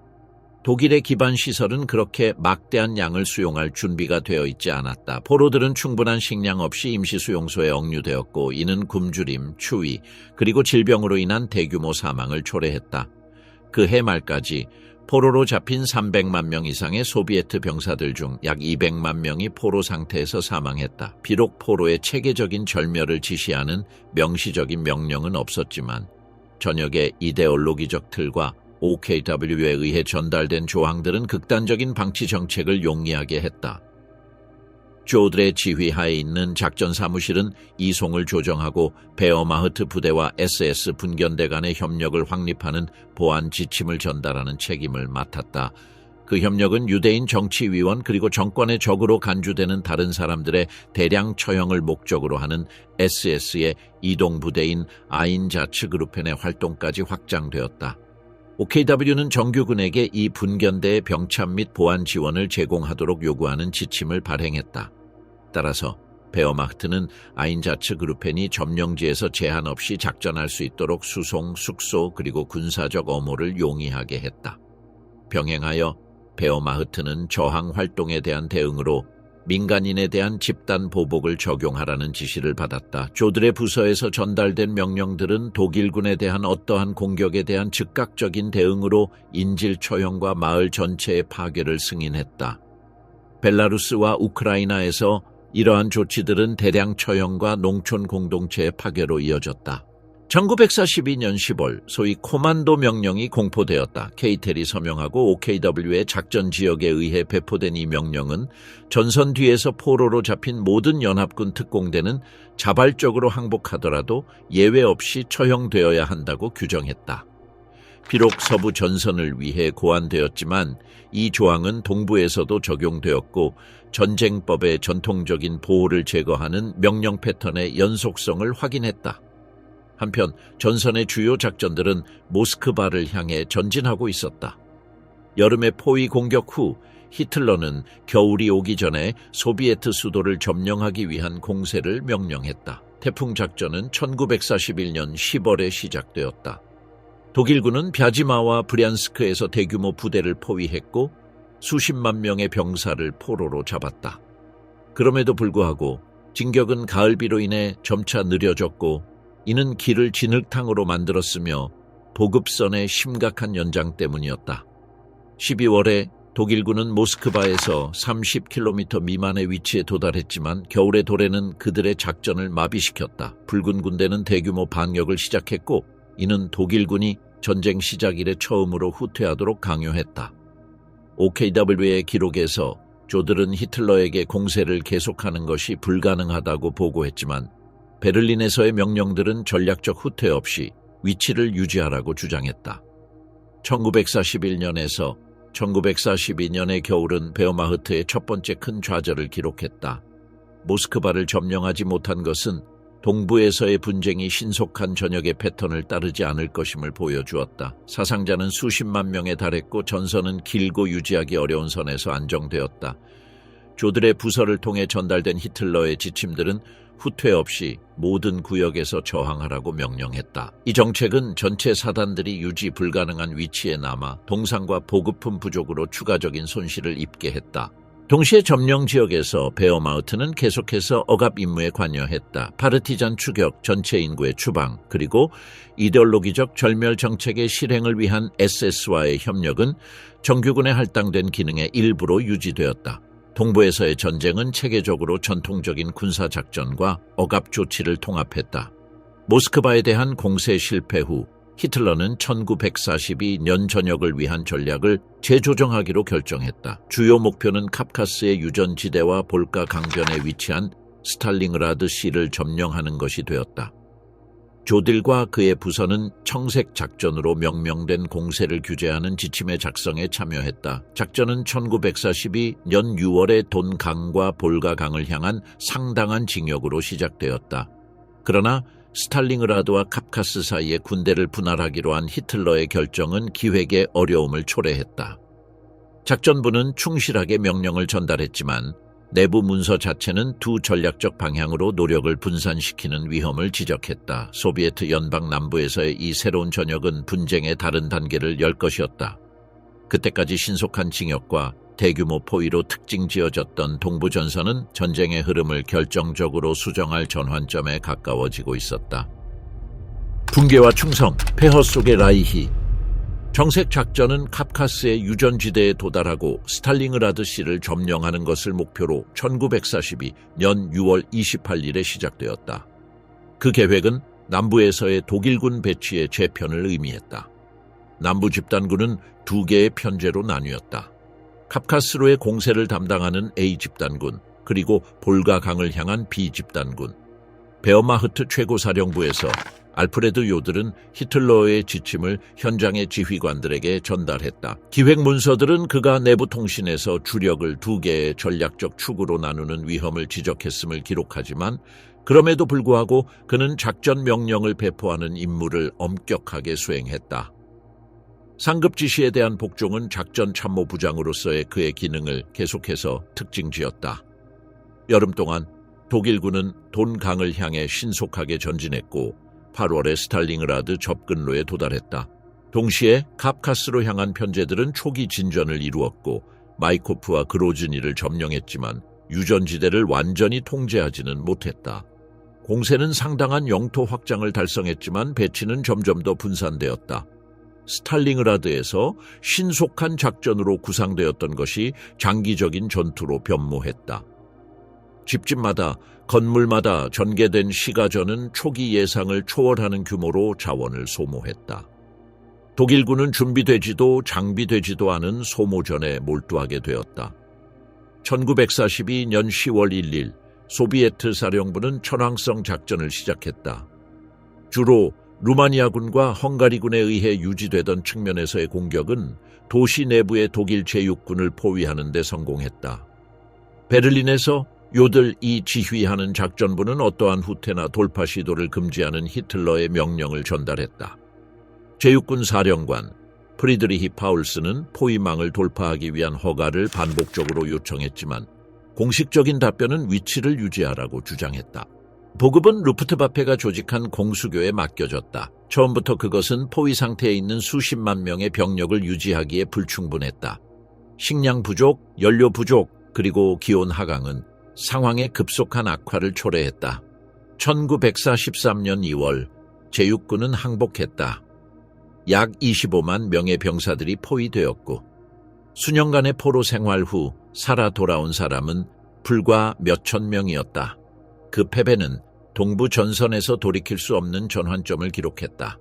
Speaker 1: 독일의 기반 시설은 그렇게 막대한 양을 수용할 준비가 되어 있지 않았다. 포로들은 충분한 식량 없이 임시 수용소에 억류되었고 이는 굶주림, 추위, 그리고 질병으로 인한 대규모 사망을 초래했다. 그 해 말까지 포로로 잡힌 300만 명 이상의 소비에트 병사들 중 약 200만 명이 포로 상태에서 사망했다. 비록 포로의 체계적인 절멸을 지시하는 명시적인 명령은 없었지만 전역의 이데올로기적 틀과 OKW에 의해 전달된 조항들은 극단적인 방치 정책을 용이하게 했다. 조들의 지휘하에 있는 작전 사무실은 이송을 조정하고 베어마흐트 부대와 SS 분견대 간의 협력을 확립하는 보안 지침을 전달하는 책임을 맡았다. 그 협력은 유대인 정치위원 그리고 정권의 적으로 간주되는 다른 사람들의 대량 처형을 목적으로 하는 SS의 이동부대인 아인자츠 그루펜의 활동까지 확장되었다. OKW는 정규군에게 이 분견대의 병참 및 보안 지원을 제공하도록 요구하는 지침을 발행했다. 따라서 베어마흐트는 아인자츠 그루펜이 점령지에서 제한 없이 작전할 수 있도록 수송, 숙소 그리고 군사적 엄호를 용이하게 했다. 병행하여 베어마흐트는 저항 활동에 대한 대응으로 민간인에 대한 집단 보복을 적용하라는 지시를 받았다. 조들의 부서에서 전달된 명령들은 독일군에 대한 어떠한 공격에 대한 즉각적인 대응으로 인질 처형과 마을 전체의 파괴를 승인했다. 벨라루스와 우크라이나에서 이러한 조치들은 대량 처형과 농촌 공동체의 파괴로 이어졌다. 1942년 10월 소위 코만도 명령이 공포되었다. 케이텔이 서명하고 OKW의 작전 지역에 의해 배포된 이 명령은 전선 뒤에서 포로로 잡힌 모든 연합군 특공대는 자발적으로 항복하더라도 예외 없이 처형되어야 한다고 규정했다. 비록 서부 전선을 위해 고안되었지만 이 조항은 동부에서도 적용되었고 전쟁법의 전통적인 보호를 제거하는 명령 패턴의 연속성을 확인했다. 한편 전선의 주요 작전들은 모스크바를 향해 전진하고 있었다. 여름의 포위 공격 후 히틀러는 겨울이 오기 전에 소비에트 수도를 점령하기 위한 공세를 명령했다. 태풍 작전은 1941년 10월에 시작되었다. 독일군은 벼지마와 브리안스크에서 대규모 부대를 포위했고 수십만 명의 병사를 포로로 잡았다. 그럼에도 불구하고 진격은 가을비로 인해 점차 느려졌고 이는 길을 진흙탕으로 만들었으며 보급선의 심각한 연장 때문이었다. 12월에 독일군은 모스크바에서 30km 미만의 위치에 도달했지만 겨울의 도래는 그들의 작전을 마비시켰다. 붉은 군대는 대규모 반격을 시작했고 이는 독일군이 전쟁 시작 이래 처음으로 후퇴하도록 강요했다. OKW의 기록에서 조들은 히틀러에게 공세를 계속하는 것이 불가능하다고 보고했지만 베를린에서의 명령들은 전략적 후퇴 없이 위치를 유지하라고 주장했다. 1941년에서 1942년의 겨울은 베어마흐트의 첫 번째 큰 좌절을 기록했다. 모스크바를 점령하지 못한 것은 동부에서의 분쟁이 신속한 전역의 패턴을 따르지 않을 것임을 보여주었다. 사상자는 수십만 명에 달했고 전선은 길고 유지하기 어려운 선에서 안정되었다. 조들의 부서를 통해 전달된 히틀러의 지침들은 후퇴 없이 모든 구역에서 저항하라고 명령했다. 이 정책은 전체 사단들이 유지 불가능한 위치에 남아 동상과 보급품 부족으로 추가적인 손실을 입게 했다. 동시에 점령 지역에서 베어마우트는 계속해서 억압 임무에 관여했다. 파르티잔 추격, 전체 인구의 추방, 그리고 이데올로기적 절멸 정책의 실행을 위한 SS와의 협력은 정규군에 할당된 기능의 일부로 유지되었다. 동부에서의 전쟁은 체계적으로 전통적인 군사작전과 억압 조치를 통합했다. 모스크바에 대한 공세 실패 후 히틀러는 1942년 전역을 위한 전략을 재조정하기로 결정했다. 주요 목표는 카프카스의 유전지대와 볼가 강변에 위치한 스탈링그라드 시를 점령하는 것이 되었다. 조딜과 그의 부서는 청색 작전으로 명명된 공세를 규제하는 지침의 작성에 참여했다. 작전은 1942년 6월에 돈강과 볼가강을 향한 상당한 징역으로 시작되었다. 그러나 스탈링그라드와 카프카스 사이에 군대를 분할하기로 한 히틀러의 결정은 기획에 어려움을 초래했다. 작전부는 충실하게 명령을 전달했지만 내부 문서 자체는 두 전략적 방향으로 노력을 분산시키는 위험을 지적했다. 소비에트 연방 남부에서의 이 새로운 전역은 분쟁의 다른 단계를 열 것이었다. 그때까지 신속한 징역과 대규모 포위로 특징 지어졌던 동부 전선은 전쟁의 흐름을 결정적으로 수정할 전환점에 가까워지고 있었다. 붕괴와 충성, 폐허 속의 라이히. 정색 작전은 카프카스의 유전지대에 도달하고 스탈링그라드 시를 점령하는 것을 목표로 1942년 6월 28일에 시작되었다. 그 계획은 남부에서의 독일군 배치의 재편을 의미했다. 남부 집단군은 두 개의 편제로 나뉘었다. 카프카스로의 공세를 담당하는 A 집단군, 그리고 볼가강을 향한 B 집단군. 베어마흐트 최고사령부에서 알프레드 요들은 히틀러의 지침을 현장의 지휘관들에게 전달했다. 기획 문서들은 그가 내부 통신에서 주력을 두 개의 전략적 축으로 나누는 위험을 지적했음을 기록하지만 그럼에도 불구하고 그는 작전 명령을 배포하는 임무를 엄격하게 수행했다. 상급 지시에 대한 복종은 작전 참모부장으로서의 그의 기능을 계속해서 특징지었다. 여름 동안 독일군은 돈강을 향해 신속하게 전진했고 8월에 스탈링그라드 접근로에 도달했다. 동시에 카프카스로 향한 편제들은 초기 진전을 이루었고 마이코프와 그로즈니를 점령했지만 유전지대를 완전히 통제하지는 못했다. 공세는 상당한 영토 확장을 달성했지만 배치는 점점 더 분산되었다. 스탈링그라드에서 신속한 작전으로 구상되었던 것이 장기적인 전투로 변모했다. 집집마다 건물마다 전개된 시가전은 초기 예상을 초월하는 규모로 자원을 소모했다. 독일군은 준비되지도 장비되지도 않은 소모전에 몰두하게 되었다. 1942년 10월 1일 소비에트 사령부는 천왕성 작전을 시작했다. 주로 루마니아군과 헝가리군에 의해 유지되던 측면에서의 공격은 도시 내부의 독일 제육군을 포위하는 데 성공했다. 베를린에서 요들이 지휘하는 작전부는 어떠한 후퇴나 돌파 시도를 금지하는 히틀러의 명령을 전달했다. 제육군 사령관 프리드리히 파울스는 포위망을 돌파하기 위한 허가를 반복적으로 요청했지만 공식적인 답변은 위치를 유지하라고 주장했다. 보급은 루프트바페가 조직한 공수교에 맡겨졌다. 처음부터 그것은 포위 상태에 있는 수십만 명의 병력을 유지하기에 불충분했다. 식량 부족, 연료 부족, 그리고 기온 하강은 상황의 급속한 악화를 초래했다. 1943년 2월 제육군은 항복했다. 약 25만 명의 병사들이 포위되었고 수년간의 포로 생활 후 살아 돌아온 사람은 불과 몇천 명이었다. 그 패배는 동부 전선에서 돌이킬 수 없는 전환점을 기록했다.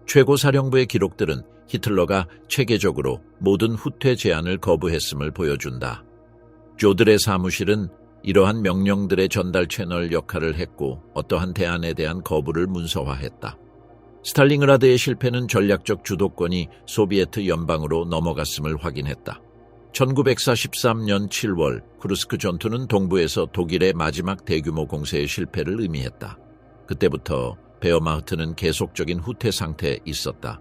Speaker 1: 최고사령부의 기록들은 히틀러가 체계적으로 모든 후퇴 제안을 거부했음을 보여준다. 조들의 사무실은 이러한 명령들의 전달 채널 역할을 했고 어떠한 대안에 대한 거부를 문서화했다. 스탈링그라드의 실패는 전략적 주도권이 소비에트 연방으로 넘어갔음을 확인했다. 1943년 7월 쿠르스크 전투는 동부에서 독일의 마지막 대규모 공세의 실패를 의미했다. 그때부터 베어마흐트는 계속적인 후퇴 상태에 있었다.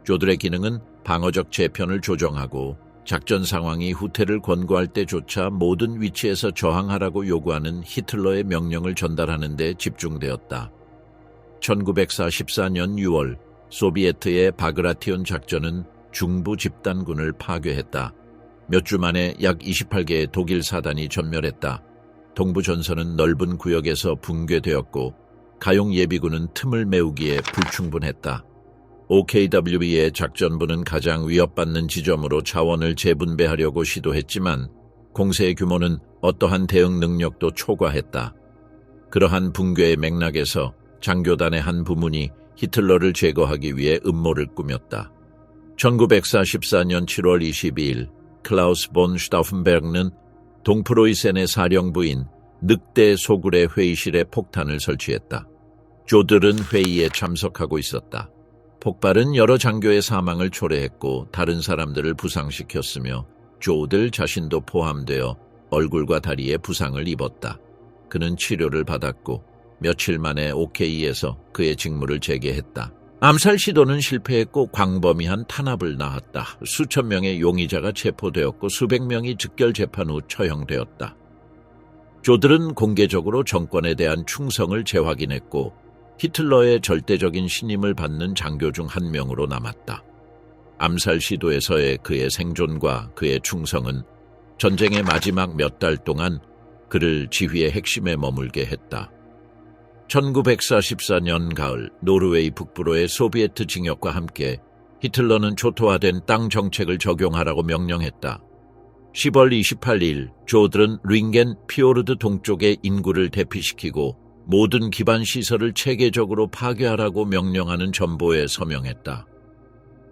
Speaker 1: 조들의 기능은 방어적 재편을 조정하고 작전 상황이 후퇴를 권고할 때조차 모든 위치에서 저항하라고 요구하는 히틀러의 명령을 전달하는 데 집중되었다. 1944년 6월 소비에트의 바그라티온 작전은 중부 집단군을 파괴했다. 몇 주 만에 약 28개의 독일 사단이 전멸했다. 동부 전선은 넓은 구역에서 붕괴되었고 가용 예비군은 틈을 메우기에 불충분했다. OKW의 작전부는 가장 위협받는 지점으로 자원을 재분배하려고 시도했지만 공세의 규모는 어떠한 대응 능력도 초과했다. 그러한 붕괴의 맥락에서 장교단의 한 부문이 히틀러를 제거하기 위해 음모를 꾸몄다. 1944년 7월 22일 클라우스 본 슈타우펜베르그는 동프로이센의 사령부인 늑대 소굴의 회의실에 폭탄을 설치했다. 조들은 회의에 참석하고 있었다. 폭발은 여러 장교의 사망을 초래했고 다른 사람들을 부상시켰으며 조들 자신도 포함되어 얼굴과 다리에 부상을 입었다. 그는 치료를 받았고 며칠 만에 OK에서 그의 직무를 재개했다. 암살 시도는 실패했고 광범위한 탄압을 낳았다. 수천 명의 용의자가 체포되었고 수백 명이 즉결 재판 후 처형되었다. 조들은 공개적으로 정권에 대한 충성을 재확인했고 히틀러의 절대적인 신임을 받는 장교 중 한 명으로 남았다. 암살 시도에서의 그의 생존과 그의 충성은 전쟁의 마지막 몇 달 동안 그를 지휘의 핵심에 머물게 했다. 1944년 가을 노르웨이 북부로의 소비에트 징역과 함께 히틀러는 초토화된 땅 정책을 적용하라고 명령했다. 10월 28일 조들은 링겐 피오르드 동쪽의 인구를 대피시키고 모든 기반 시설을 체계적으로 파괴하라고 명령하는 전보에 서명했다.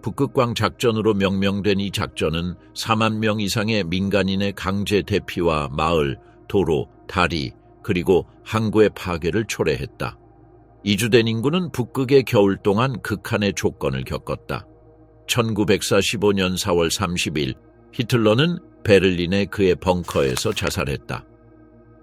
Speaker 1: 북극광 작전으로 명명된 이 작전은 4만 명 이상의 민간인의 강제 대피와 마을, 도로, 다리, 그리고 항구의 파괴를 초래했다. 이주된 인구는 북극의 겨울 동안 극한의 조건을 겪었다. 1945년 4월 30일 히틀러는 베를린의 그의 벙커에서 자살했다.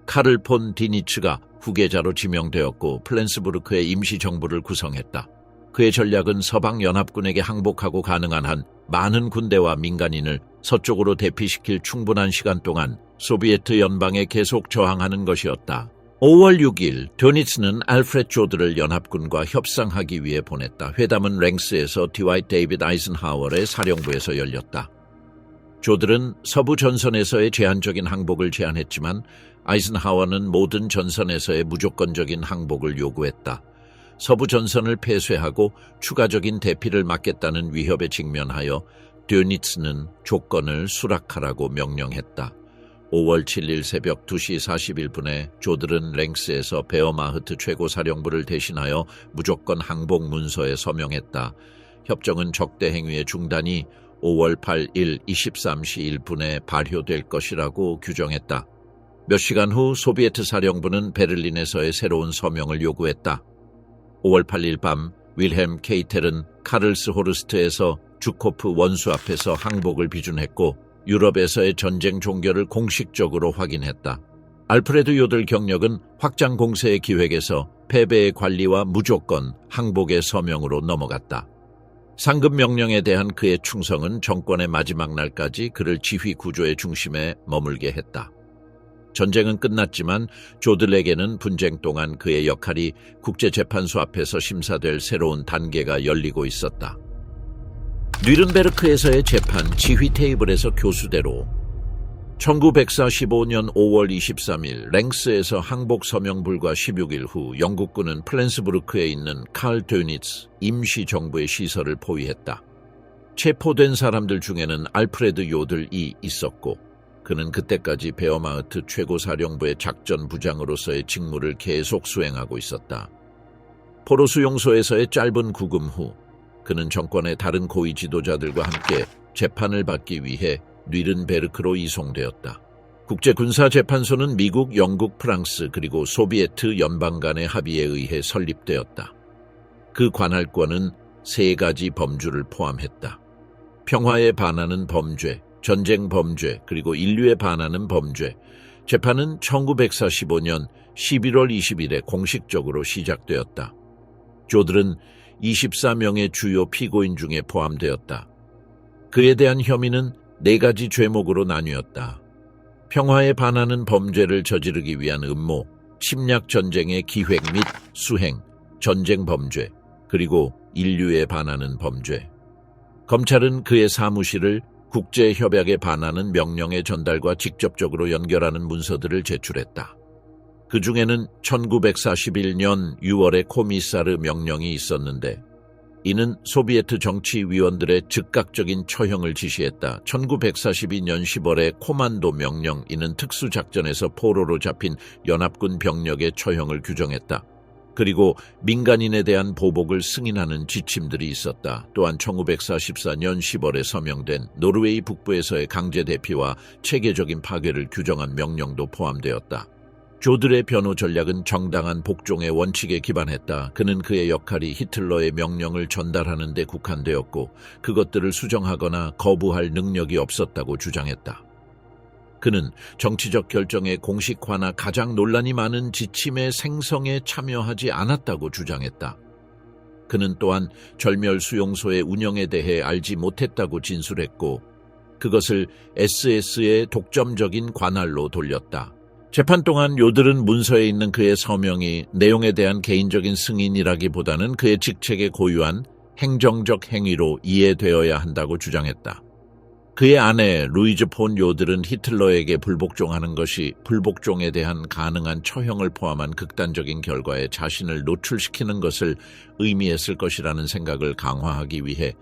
Speaker 1: 카를 폰 디니츠가 후계자로 지명되었고 플랜스부르크의 임시정부를 구성했다. 그의 전략은 서방연합군에게 항복하고 가능한 한 많은 군대와 민간인을 서쪽으로 대피시킬 충분한 시간 동안 소비에트 연방에 계속 저항하는 것이었다. 5월 6일 드니츠는 알프레드 조드를 연합군과 협상하기 위해 보냈다. 회담은 랭스에서 디와이트 데이비드 아이젠하워의 사령부에서 열렸다. 조들은 서부 전선에서의 제한적인 항복을 제안했지만 아이젠하워는 모든 전선에서의 무조건적인 항복을 요구했다. 서부 전선을 폐쇄하고 추가적인 대피를 막겠다는 위협에 직면하여 드니츠는 조건을 수락하라고 명령했다. 5월 7일 새벽 2시 41분에 조들은 랭스에서 베어마흐트 최고사령부를 대신하여 무조건 항복 문서에 서명했다. 협정은 적대 행위의 중단이 5월 8일 23시 1분에 발효될 것이라고 규정했다. 몇 시간 후 소비에트 사령부는 베를린에서의 새로운 서명을 요구했다. 5월 8일 밤 윌헬m 케이텔은 카를스호르스트에서 주코프 원수 앞에서 항복을 비준했고 유럽에서의 전쟁 종결을 공식적으로 확인했다. 알프레드 요들 경력은 확장 공세의 기획에서 패배의 관리와 무조건 항복의 서명으로 넘어갔다. 상급 명령에 대한 그의 충성은 정권의 마지막 날까지 그를 지휘 구조의 중심에 머물게 했다. 전쟁은 끝났지만 조들에게는 분쟁 동안 그의 역할이 국제재판소 앞에서 심사될 새로운 단계가 열리고 있었다. 뉘른베르크에서의 재판 지휘 테이블에서 교수대로 1945년 5월 23일 랭스에서 항복 서명 불과 16일 후 영국군은 플랜스부르크에 있는 칼 드니츠 임시정부의 시설을 포위했다. 체포된 사람들 중에는 알프레드 요들이 있었고 그는 그때까지 베어마흐트 최고사령부의 작전부장으로서의 직무를 계속 수행하고 있었다. 포로수용소에서의 짧은 구금 후 그는 정권의 다른 고위 지도자들과 함께 재판을 받기 위해 뉘른베르크로 이송되었다. 국제군사재판소는 미국, 영국, 프랑스 그리고 소비에트 연방 간의 합의에 의해 설립되었다. 그 관할권은 3가지 범주를 포함했다. 평화에 반하는 범죄, 전쟁 범죄, 그리고 인류에 반하는 범죄. 재판은 1945년 11월 20일에 공식적으로 시작되었다. 조들은 24명의 주요 피고인 중에 포함되었다. 그에 대한 혐의는 4가지 죄목으로 나뉘었다. 평화에 반하는 범죄를 저지르기 위한 음모, 침략 전쟁의 기획 및 수행, 전쟁 범죄, 그리고 인류에 반하는 범죄. 검찰은 그의 사무실을 국제협약에 반하는 명령의 전달과 직접적으로 연결하는 문서들을 제출했다. 그 중에는 1941년 6월의 코미사르 명령이 있었는데 이는 소비에트 정치위원들의 즉각적인 처형을 지시했다. 1942년 10월의 코만도 명령, 이는 특수작전에서 포로로 잡힌 연합군 병력의 처형을 규정했다. 그리고 민간인에 대한 보복을 승인하는 지침들이 있었다. 또한 1944년 10월에 서명된 노르웨이 북부에서의 강제 대피와 체계적인 파괴를 규정한 명령도 포함되었다. 조들의 변호 전략은 정당한 복종의 원칙에 기반했다. 그는 그의 역할이 히틀러의 명령을 전달하는 데 국한되었고 그것들을 수정하거나 거부할 능력이 없었다고 주장했다. 그는 정치적 결정의 공식화나 가장 논란이 많은 지침의 생성에 참여하지 않았다고 주장했다. 그는 또한 절멸 수용소의 운영에 대해 알지 못했다고 진술했고 그것을 SS의 독점적인 관할로 돌렸다. 재판 동안 요들은 문서에 있는 그의 서명이 내용에 대한 개인적인 승인이라기보다는 그의 직책에 고유한 행정적 행위로 이해되어야 한다고 주장했다. 그의 아내 루이즈 폰 요들은 히틀러에게 불복종하는 것이 불복종에 대한 가능한 처형을 포함한 극단적인 결과에 자신을 노출시키는 것을 의미했을 것이라는 생각을 강화하기 위해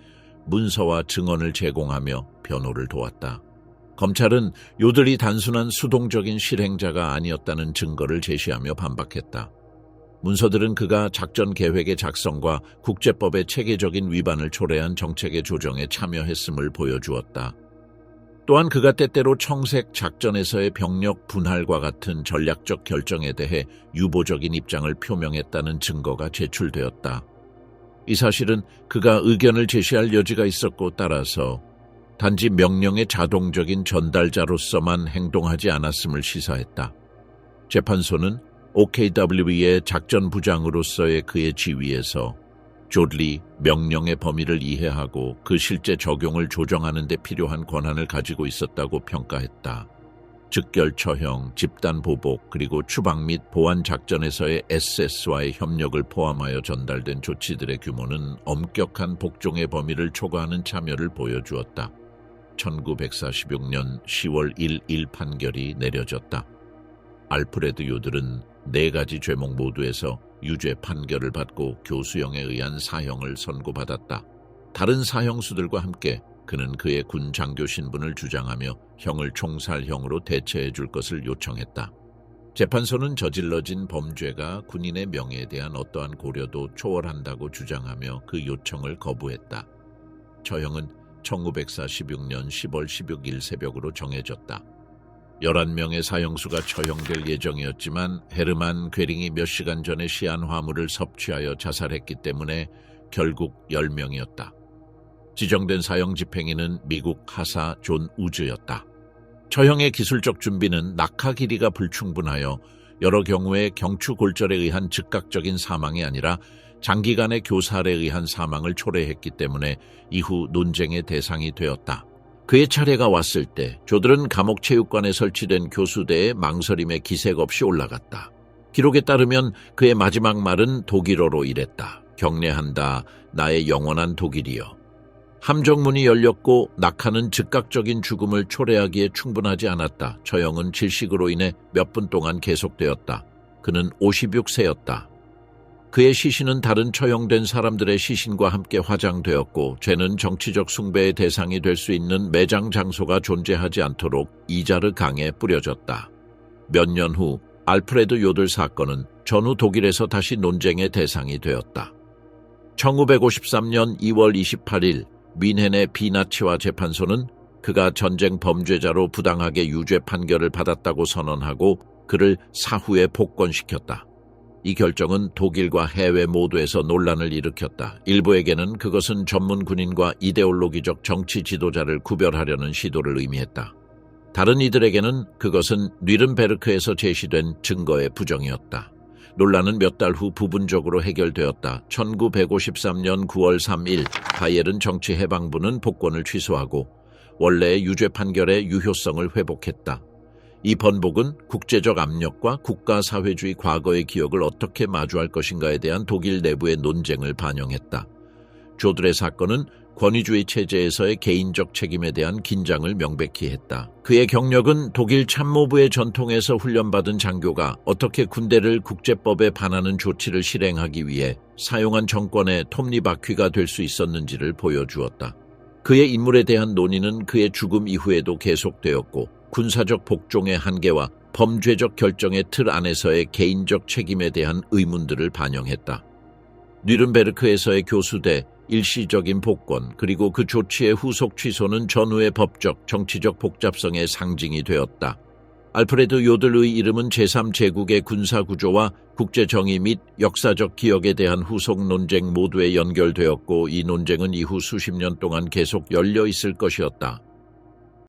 Speaker 1: 문서와 증언을 제공하며 변호를 도왔다. 검찰은 요들이 단순한 수동적인 실행자가 아니었다는 증거를 제시하며 반박했다. 문서들은 그가 작전 계획의 작성과 국제법의 체계적인 위반을 초래한 정책의 조정에 참여했음을 보여주었다. 또한 그가 때때로 청색 작전에서의 병력 분할과 같은 전략적 결정에 대해 유보적인 입장을 표명했다는 증거가 제출되었다. 이 사실은 그가 의견을 제시할 여지가 있었고 따라서 단지 명령의 자동적인 전달자로서만 행동하지 않았음을 시사했다. 재판소는 OKW의 작전부장으로서의 그의 지위에서 조들이 명령의 범위를 이해하고 그 실제 적용을 조정하는 데 필요한 권한을 가지고 있었다고 평가했다. 즉결 처형, 집단 보복, 그리고 추방 및 보안 작전에서의 SS와의 협력을 포함하여 전달된 조치들의 규모는 엄격한 복종의 범위를 초과하는 참여를 보여주었다. 1946년 10월 1일 판결이 내려졌다. 알프레드 요들은 4가지 죄목 모두에서 유죄 판결을 받고 교수형에 의한 사형을 선고받았다. 다른 사형수들과 함께 그는 그의 군 장교 신분을 주장하며 형을 총살형으로 대체해 줄 것을 요청했다. 재판소는 저질러진 범죄가 군인의 명예에 대한 어떠한 고려도 초월한다고 주장하며 그 요청을 거부했다. 처형은 1946년 10월 16일 새벽으로 정해졌다. 11명의 사형수가 처형될 예정이었지만 헤르만 괴링이 몇 시간 전에 시한 화물을 섭취하여 자살했기 때문에 결국 10명이었다. 지정된 사형 집행인은 미국 하사 존 우즈였다. 처형의 기술적 준비는 낙하 길이가 불충분하여 여러 경우에 경추골절에 의한 즉각적인 사망이 아니라 장기간의 교살에 의한 사망을 초래했기 때문에 이후 논쟁의 대상이 되었다. 그의 차례가 왔을 때 조들은 감옥체육관에 설치된 교수대에 망설임의 기색 없이 올라갔다. 기록에 따르면 그의 마지막 말은 독일어로 이랬다. 경례한다. 나의 영원한 독일이여. 함정문이 열렸고 낙하는 즉각적인 죽음을 초래하기에 충분하지 않았다. 처형은 질식으로 인해 몇 분 동안 계속되었다. 그는 56세였다. 그의 시신은 다른 처형된 사람들의 시신과 함께 화장되었고 죄는 정치적 숭배의 대상이 될 수 있는 매장 장소가 존재하지 않도록 이자르 강에 뿌려졌다. 몇 년 후 알프레드 요들 사건은 전후 독일에서 다시 논쟁의 대상이 되었다. 1953년 2월 28일 뮌헨의 비나치와 재판소는 그가 전쟁 범죄자로 부당하게 유죄 판결을 받았다고 선언하고 그를 사후에 복권시켰다. 이 결정은 독일과 해외 모두에서 논란을 일으켰다. 일부에게는 그것은 전문 군인과 이데올로기적 정치 지도자를 구별하려는 시도를 의미했다. 다른 이들에게는 그것은 뉘른베르크에서 제시된 증거의 부정이었다. 논란은 몇 달 후 부분적으로 해결되었다. 1953년 9월 3일 바이에른 정치해방부는 복권을 취소하고 원래의 유죄 판결의 유효성을 회복했다. 이 번복은 국제적 압력과 국가사회주의 과거의 기억을 어떻게 마주할 것인가에 대한 독일 내부의 논쟁을 반영했다. 조들의 사건은 권위주의 체제에서의 개인적 책임에 대한 긴장을 명백히 했다. 그의 경력은 독일 참모부의 전통에서 훈련받은 장교가 어떻게 군대를 국제법에 반하는 조치를 실행하기 위해 사용한 정권의 톱니바퀴가 될 수 있었는지를 보여주었다. 그의 인물에 대한 논의는 그의 죽음 이후에도 계속되었고 군사적 복종의 한계와 범죄적 결정의 틀 안에서의 개인적 책임에 대한 의문들을 반영했다. 뉘른베르크에서의 교수대, 일시적인 복권, 그리고 그 조치의 후속 취소는 전후의 법적, 정치적 복잡성의 상징이 되었다. 알프레드 요들의 이름은 제3제국의 군사구조와 국제정의 및 역사적 기억에 대한 후속 논쟁 모두에 연결되었고 이 논쟁은 이후 수십 년 동안 계속 열려 있을 것이었다.